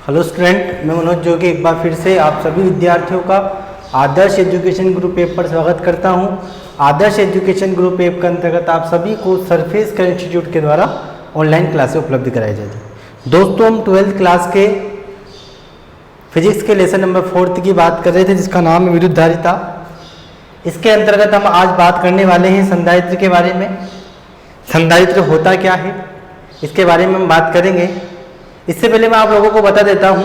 Hello student, मैं मनोज जोगी एक बार फिर से आप सभी विद्यार्थियों का आदर्श एजुकेशन ग्रुप ऐप पर स्वागत करता हूं। आदर्श एजुकेशन ग्रुप ऐप के अंतर्गत आप सभी को सरफेस कर इंस्टीट्यूट के द्वारा ऑनलाइन क्लासें उपलब्ध कराई जाती है। दोस्तों, हम 12th क्लास के फिजिक्स के लेसन नंबर 4 की बात कर रहे थे, जिसका नाम है विद्युत धारिता। इसके अंतर्गत हम आज बात करने वाले हैं संधारित्र के बारे में। संधारित्र होता क्या है, इसके बारे में हम बात करेंगे। इससे पहले मैं आप लोगों को बता देता हूं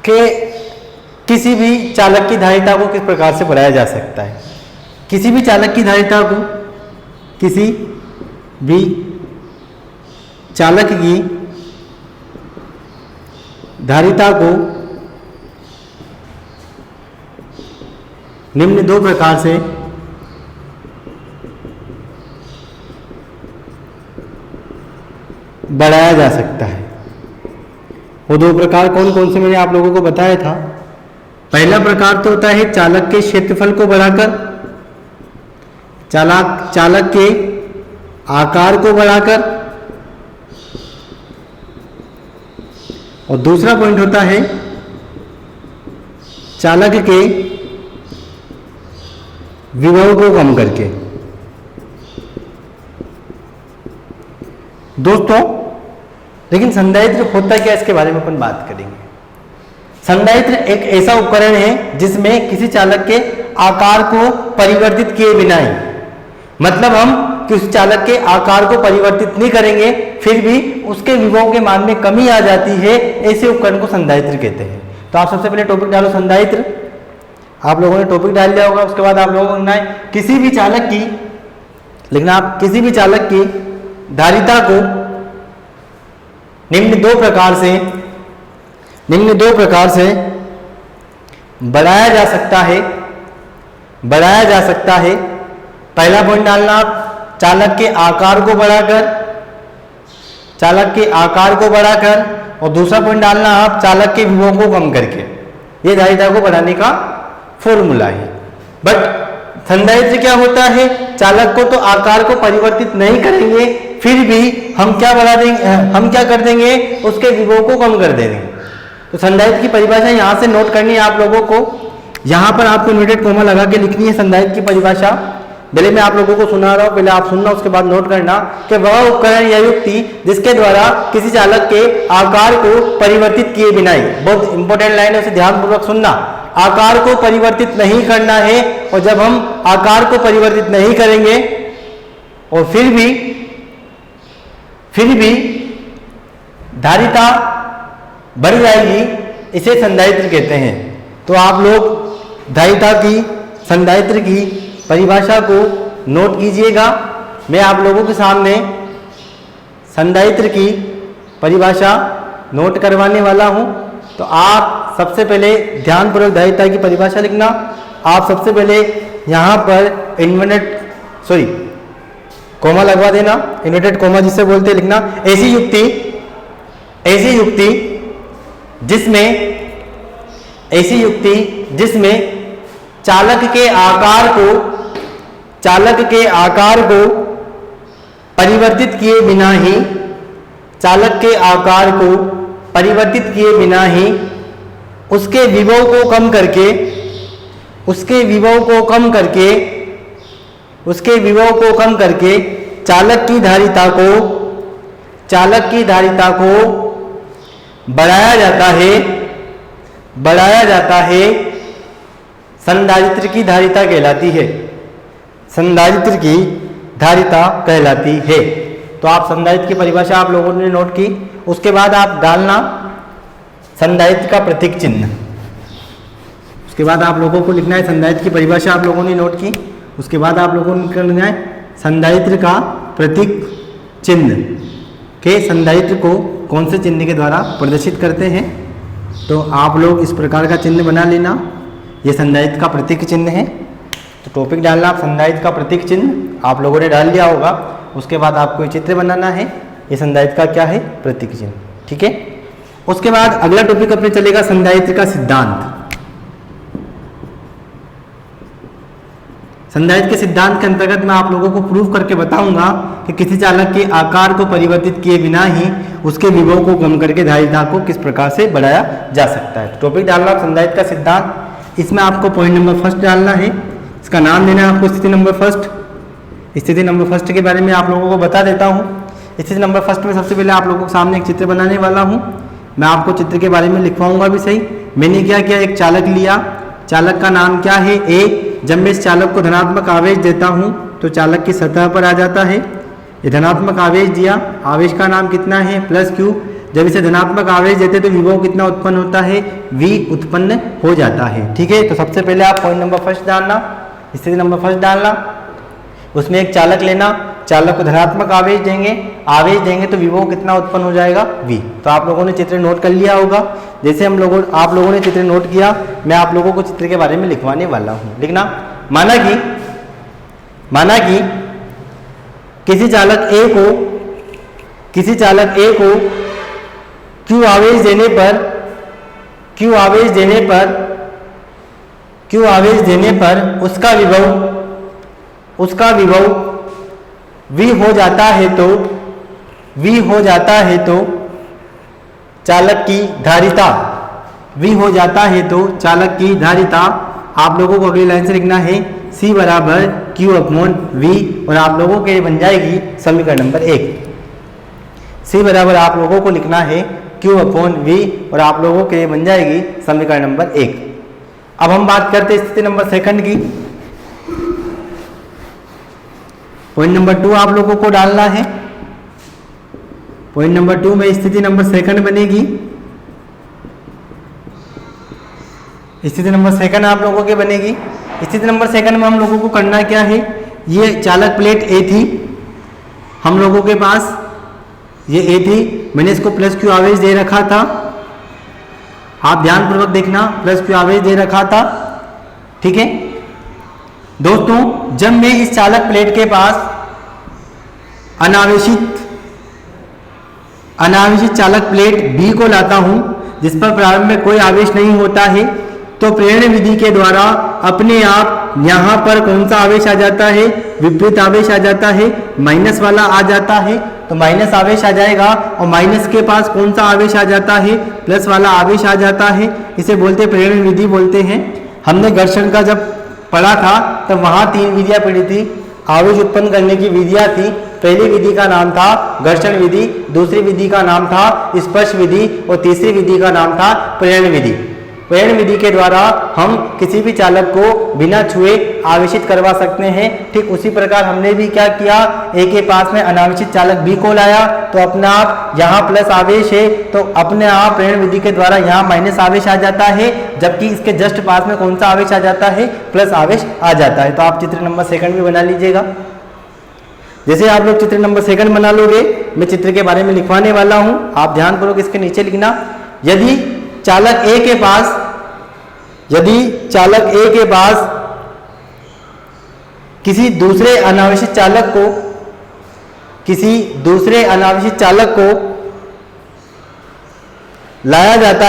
कि किसी भी चालक की धारिता को किस प्रकार से बढ़ाया जा सकता है। किसी भी चालक की धारिता को किसी भी चालक की धारिता को निम्न दो प्रकार से बढ़ाया जा सकता है। वो दो प्रकार कौन कौन से मैंने आप लोगों को बताया था। पहला प्रकार तो होता है चालक के क्षेत्रफल को बढ़ाकर, चालक के आकार को बढ़ाकर, और दूसरा पॉइंट होता है चालक के विभव को कम करके। दोस्तों, लेकिन संधारित्र होता क्या, इसके बारे में अपन बात करेंगे। संधारित्र एक ऐसा उपकरण है जिसमें किसी चालक के आकार को परिवर्तित किए बिना ही, मतलब हम किसी चालक के आकार को परिवर्तित नहीं करेंगे, फिर भी उसके विभव के मान में कमी आ जाती है, ऐसे उपकरण को संधारित्र कहते हैं। तो आप सबसे पहले टॉपिक डालो संधारित्र। आप लोगों ने टॉपिक डाल दिया होगा। उसके बाद आप लोगों को लिखना है किसी भी चालक की, लिखना आप किसी भी चालक की धारिता को निम्न दो प्रकार से बढ़ाया जा सकता है। पहला पॉइंट डालना आप चालक के आकार को बढ़ाकर, और दूसरा पॉइंट डालना आप चालक के विभव को कम करके। ये धारिता को बढ़ाने का फॉर्मूला है। बट संधारित्र क्या होता है, चालक को तो आकार को परिवर्तित नहीं करेंगे, फिर भी हम क्या बढ़ा देंगे, हम क्या कर देंगे, उसके विभव को कम कर देंगे। तो संधारित्र की परिभाषा यहाँ से नोट करनी है आप लोगों को। यहाँ पर आपको इन्वर्टेड कोमा लगा के लिखनी है संधारित्र की परिभाषा। पहले मैं आप लोगों को सुना रहा हूँ, पहले आप सुनना, उसके बाद नोट करना कि वह उपकरण या युक्ति जिसके द्वारा किसी चालक के आकार को परिवर्तित किए बिना ही, बहुत इंपॉर्टेंट लाइन है, उसे ध्यानपूर्वक सुनना, आकार को परिवर्तित नहीं करना है। और जब हम आकार को परिवर्तित नहीं करेंगे और फिर भी धारिता बढ़ जाएगी, इसे संधारित्र कहते हैं। तो आप लोग संधारित्र की परिभाषा को नोट कीजिएगा। मैं आप लोगों के सामने संधारित्र की परिभाषा नोट करवाने वाला हूं। तो आप सबसे पहले ध्यानपूर्वक धारिता की परिभाषा लिखना। आप सबसे पहले यहाँ पर कोमा लगवा देना, इन्वर्टेड कोमा जिसे बोलते हैं, लिखना ऐसी युक्ति जिसमें चालक के आकार को परिवर्तित किए बिना ही उसके विभव को कम करके चालक की धारिता को बढ़ाया जाता है। संधारित्र की धारिता कहलाती है। तो आप संधारित्र की परिभाषा आप लोगों ने नोट की। उसके बाद आप डालना संधारित्र का प्रतीक चिन्ह। उसके बाद आप लोगों को लिखना है संधारित्र की परिभाषा आप लोगों ने नोट की। उसके बाद आप लोगों को लिखना है संधारित्र का प्रतीक चिन्ह के संधारित्र को कौन से चिन्ह के द्वारा प्रदर्शित करते हैं। तो आप लोग इस प्रकार का चिन्ह बना लेना, ये संधारित्र का प्रतीक चिन्ह है। तो टॉपिक डालना आप संधारित्र का प्रतीक चिन्ह, आप लोगों ने डाल दिया होगा। उसके बाद आपको ये चित्र बनाना है, ये संधारित्र का क्या है, प्रतीक चिन्ह। ठीक है। उसके बाद अगला टॉपिक अपने चलेगा संधारित्र का सिद्धांत। संधारित्र के सिद्धांत के अंतर्गत मैं आप लोगों को प्रूव करके बताऊंगा कि किसी चालक के आकार को परिवर्तित किए बिना ही उसके विभव को कम करके धारिता को किस प्रकार से बढ़ाया जा सकता है। टॉपिक डालना संधारित्र का सिद्धांत, इसमें आपको पॉइंट नंबर फर्स्ट डालना है, इसका नाम देना है आपको स्थिति नंबर फर्स्ट। स्थिति नंबर फर्स्ट के बारे में आप लोगों को बता देता हूँ। स्थिति नंबर फर्स्ट में सबसे पहले आप लोगों के सामने एक चित्र बनाने वाला हूँ। मैं आपको चित्र के बारे में लिखवाऊंगा भी सही। मैंने क्या किया, एक चालक लिया, चालक का नाम क्या है ए। जब मैं इस चालक को धनात्मक आवेश देता हूँ तो चालक की सतह पर आ जाता है। ये धनात्मक आवेश दिया, आवेश का नाम कितना है प्लस क्यू। जब इसे धनात्मक आवेश देते तो विभव कितना उत्पन्न होता है, V उत्पन्न हो जाता है। ठीक है, तो सबसे पहले आप पॉइंट नंबर फर्स्ट डालना, स्थिति नंबर फर्स्ट डालना, उसमें एक चालक लेना, चालक को धनात्मक आवेश देंगे तो विभव कितना उत्पन्न हो जाएगा, V। तो आप लोगों ने चित्र नोट कर लिया होगा। जैसे आप लोगों ने चित्र नोट किया, मैं आप लोगों को चित्र के बारे में लिखवाने वाला हूँ। लिखना, माना कि किसी चालक A को Q आवेश देने पर उसका विभव V हो जाता है तो चालक की धारिता आप लोगों को अगली लाइन से लिखना है C बराबर Q/V, और आप लोगों के बन जाएगी समीकरण नंबर 1। C बराबर आप लोगों को लिखना है Q/V, और आप लोगों के लिए बन जाएगी समीकरण नंबर 1। अब हम बात करते हैं स्थिति नंबर सेकंड की। पॉइंट नंबर 2 आप लोगों को डालना है। पॉइंट नंबर 2 में स्थिति नंबर सेकंड बनेगी। स्थिति नंबर सेकंड आप लोगों की बनेगी। स्थिति नंबर सेकंड में हम लोगों को करना क्या है, ये चालक प्लेट A थी हम लोगों के पास, ये A थी, मैंने इसको प्लस Q आवेश दे रखा था। आप ध्यानपूर्वक देखना, प्लस Q आवेश दे रखा था। ठीक है दोस्तों, जब मैं इस चालक प्लेट के पास अनावेशित चालक प्लेट B को लाता हूं, जिस पर प्रारंभ में कोई आवेश नहीं होता है, तो प्रेरण विधि के द्वारा अपने आप यहाँ पर कौन सा आवेश आ जाता है, विपरीत आवेश आ जाता है, माइनस वाला आ जाता है। तो माइनस आवेश आ जाएगा, और माइनस के पास कौन सा आवेश आ जाता है, प्लस वाला आवेश आ जाता है। इसे बोलते प्रेरण विधि बोलते हैं। हमने घर्षण का जब पढ़ा था तब वहाँ 3 विधियाँ पढ़ी थी, आवेश उत्पन्न करने की विधियाँ थी। पहली विधि का नाम था घर्षण विधि, दूसरी विधि का नाम था स्पर्श विधि, और तीसरी विधि का नाम था प्रेरण विधि। प्रेरण विधि के द्वारा हम किसी भी चालक को बिना छुए आवेशित करवा सकते हैं। ठीक उसी प्रकार हमने भी क्या किया, A के पास में अनावेशित चालक B को लाया, तो अपने आप यहाँ प्लस आवेश है, तो अपने आप प्रेरण विधि के द्वारा यहाँ माइनस आवेश आ जाता है, जबकि इसके जस्ट पास में कौन सा आवेश आ जाता है, प्लस आवेश आ जाता है। तो आप चित्र नंबर सेकंड भी बना लीजिएगा। जैसे आप लोग चित्र नंबर सेकंड बना लोगे, मैं चित्र के बारे में लिखवाने वाला हूँ, आप ध्यानपूर्वक इसके नीचे लिखना। यदि चालक A के पास किसी दूसरे अनावेशित चालक को लाया जाता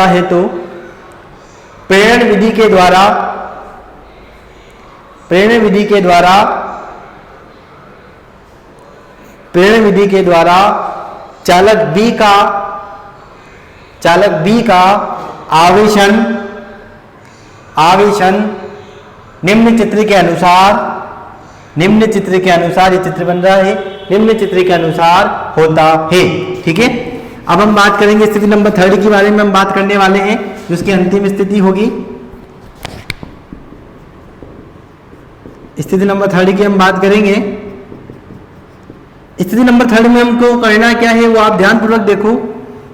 है तो प्रेरण विधि के द्वारा चालक B का आवेशन निम्न चित्र के अनुसार ये चित्र बन रहा है, निम्न चित्र के अनुसार होता है। ठीक है, अब हम बात करेंगे स्थिति नंबर 3 के बारे में। हम बात करने वाले हैं जिसकी अंतिम स्थिति होगी। स्थिति नंबर 3 की हम बात करेंगे। स्थिति नंबर 3 में हमको करना क्या है वो आप ध्यानपूर्वक देखो,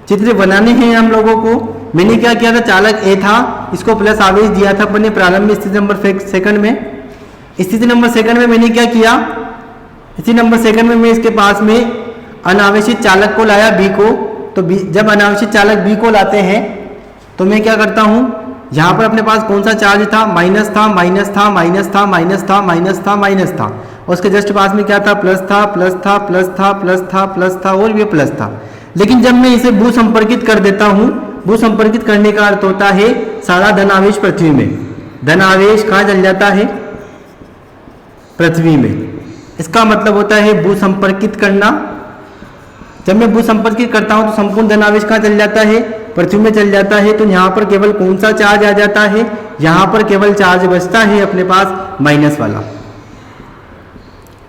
चित्र बनाने हैं हम लोगों को। मैंने क्या किया था, चालक A था, इसको प्लस आवेश दिया था अपने प्रारंभ में स्थिति नंबर सेकंड में। स्थिति नंबर सेकंड में मैंने क्या किया, स्थिति नंबर सेकंड में मैं इसके पास में अनावेशित चालक को लाया B को। तो जब अनावेशित चालक B को लाते हैं तो मैं क्या करता हूँ, यहाँ पर अपने पास कौन सा चार्ज था, माइनस था, माइनस था, माइनस था, माइनस था, माइनस था, माइनस था, और उसके जस्ट पास में क्या था, प्लस था, प्लस था, प्लस था, प्लस था, प्लस था, और ये प्लस था। लेकिन जब मैं इसे भू संपर्कित कर देता हूँ भूसंपर्कित करने का अर्थ होता है सारा धन आवेश पृथ्वी में। धन आवेश कहाँ चल जाता है? पृथ्वी में। इसका मतलब होता है भूसंपर्कित करना। जब मैं भूसंपर्कित करता हूं तो संपूर्ण धन आवेश कहाँ चल जाता है? पृथ्वी में चल जाता है। तो यहाँ पर केवल कौन सा चार्ज आ जाता है? यहाँ पर केवल चार्ज बचता है अपने पास माइनस वाला।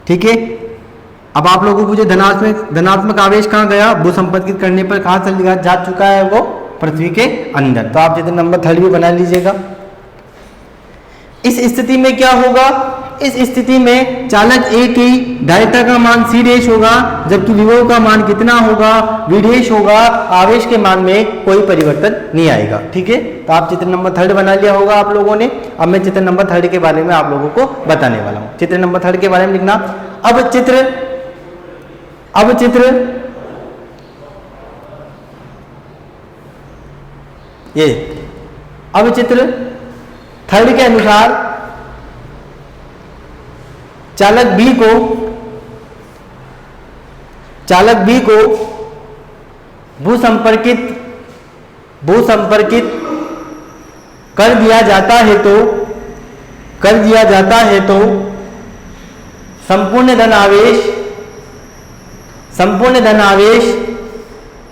ठीक है। अब आप लोगों को जो धनात्मक आवेश कहाँ गया? भूसंपर्कित करने पर कहाँ चल जा चुका है? वो पृथ्वी के अंदर। तो आप चित्र नंबर 3 भी बना लीजिएगा। इस स्थिति में क्या होगा? इस स्थिति में चालक ए की धारिता का मान C डैश होगा, जबकि विभव का मान कितना होगा? V डैश होगा। आवेश के मान में कोई परिवर्तन नहीं आएगा। ठीक है। तो आप चित्र नंबर 3 बना लिया होगा आप लोगों ने। अब मैं चित्र नंबर 3 के बारे में आप लोगों को बताने वाला हूँ। चित्र नंबर 3 के बारे में लिखना। अब चित्र ये अब चित्र 3 के अनुसार चालक बी को भूसंपर्कित कर दिया जाता है तो संपूर्ण धन आवेश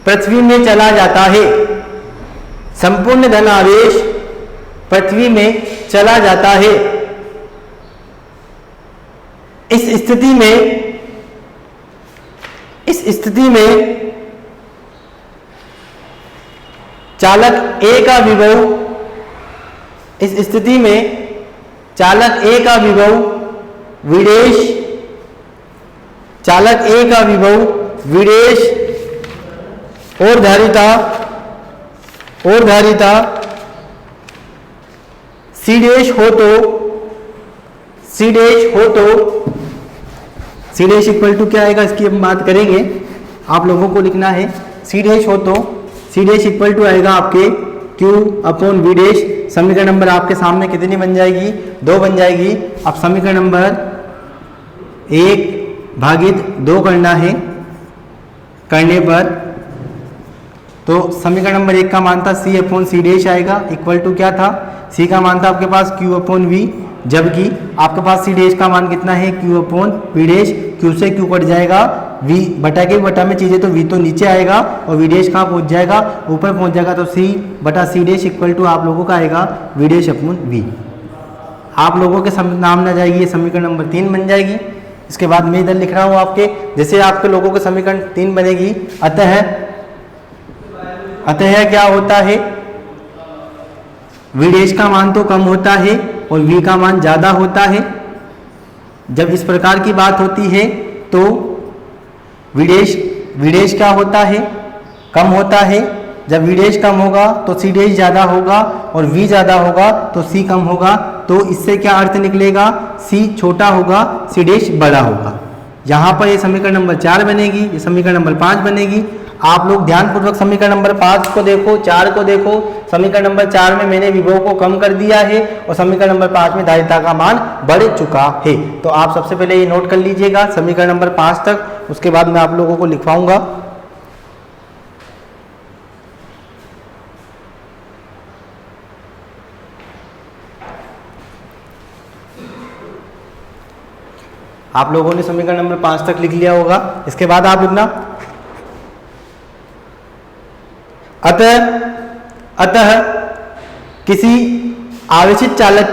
पृथ्वी में चला जाता है। संपूर्ण धन आवेश पृथ्वी में चला जाता है। इस स्थिति में चालक ए का विभव विडेश और धारिता C डैश हो तो C डैश इक्वल टू क्या आएगा? इसकी हम बात करेंगे। आप लोगों को लिखना है C डैश हो तो C डैश इक्वल टू आएगा आपके Q/V डैश। समीकरण नंबर आपके सामने कितनी बन जाएगी? 2 बन जाएगी। अब समीकरण नंबर 1/2 करना है। करने पर तो समीकरण नंबर 1 का मान था C/C डैश आएगा, इक्वल टू क्या था? C का मान था आपके पास Q/V, जबकि आपके पास C डैश का मान कितना है? Q/V dash. Q से Q कट जाएगा, V बटा के बटा में चीज़ें तो V तो नीचे आएगा और V डैश कहाँ पहुँच जाएगा? ऊपर पहुँच जाएगा। तो C/C डैश इक्वल टू आप लोगों का आएगा V डैश/V। आप लोगों के नाम ना जाएगी, ये समीकरण नंबर 3 बन जाएगी। इसके बाद मैं इधर लिख रहा हूँ आपके, जैसे आपके लोगों के समीकरण 3 बनेगी। अतः क्या होता है? V डैश का मान तो कम होता है और V का मान ज़्यादा होता है। जब इस प्रकार की बात होती है तो V डैश क्या होता है? कम होता है। जब V डैश कम होगा तो C डैश ज़्यादा होगा और V ज़्यादा होगा तो C कम होगा। तो इससे क्या अर्थ निकलेगा? C छोटा होगा, C डैश बड़ा होगा। यहाँ पर ये समीकरण नंबर 4 बनेगी, ये समीकरण नंबर 5 बनेगी। आप लोग ध्यानपूर्वक समीकरण नंबर 5 को देखो, 4 को देखो। समीकरण नंबर 4 में मैंने विभव को कम कर दिया है और समीकरण नंबर 5 में धारिता का मान बढ़ चुका है। तो आप सबसे पहले ये नोट कर लीजिएगा समीकरण नंबर 5 तक, उसके बाद मैं आप लोगों को लिखवाऊंगा। आप लोगों ने समीकरण नंबर 5 तक लिख लिया होगा। इसके बाद आप लिखना अतः किसी आवेशित चालक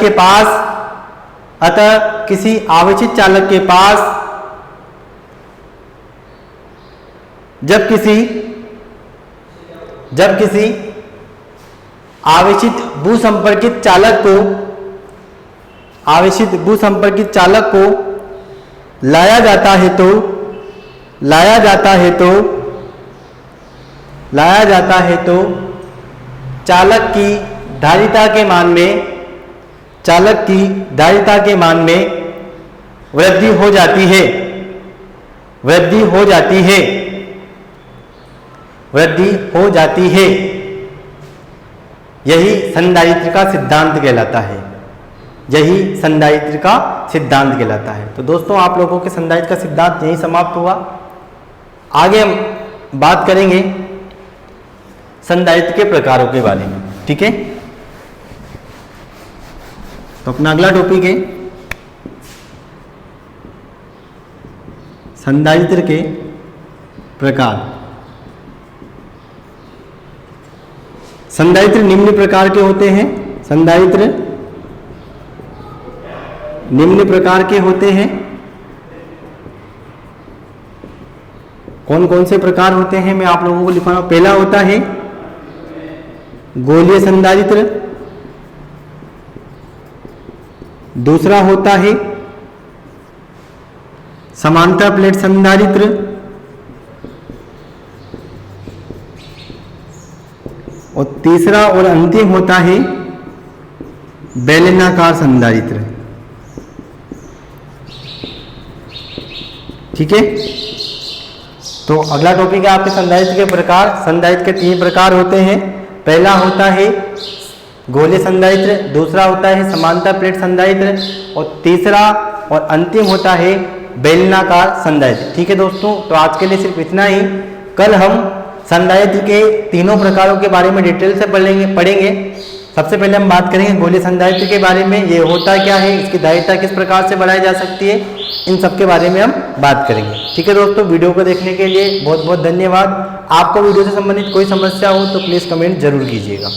के पास जब किसी आवेशित भूसंपर्कित चालक को लाया जाता है तो चालक की धारिता के मान में वृद्धि हो जाती है। यही संधारित्र का सिद्धांत कहलाता है। तो दोस्तों आप लोगों के संधारित्र का सिद्धांत यही समाप्त हुआ। आगे हम बात करेंगे संधारित्र के प्रकारों के बारे में। ठीक है, तो अपना अगला टॉपिक है संधारित्र के प्रकार। संधारित्र निम्न प्रकार के होते हैं। संधारित्र निम्न प्रकार के होते हैं। कौन कौन से प्रकार होते हैं मैं आप लोगों को लिखा रहा हूं। पहला होता है गोलीय संधारित्र, दूसरा होता है समांतर प्लेट संधारित्र, और तीसरा और अंतिम होता है बेलनाकार संधारित्र। ठीक है, तो अगला टॉपिक है आपके संधारित्र के प्रकार। संधारित्र के 3 प्रकार होते हैं। पहला होता है गोलीय संधारित्र, दूसरा होता है समांतर प्लेट संधारित्र, और तीसरा और अंतिम होता है बेलनाकार संधारित्र। ठीक है दोस्तों, तो आज के लिए सिर्फ इतना ही। कल हम संधारित्र के तीनों प्रकारों के बारे में डिटेल से पढ़ेंगे। सबसे पहले हम बात करेंगे गोलीय संधारित्र के बारे में। ये होता क्या है, इसकी धारिता किस प्रकार से बढ़ाई जा सकती है, इन सब के बारे में हम बात करेंगे। ठीक है दोस्तों, वीडियो को देखने के लिए बहुत बहुत धन्यवाद। आपको वीडियो से संबंधित कोई समस्या हो तो प्लीज़ कमेंट जरूर कीजिएगा।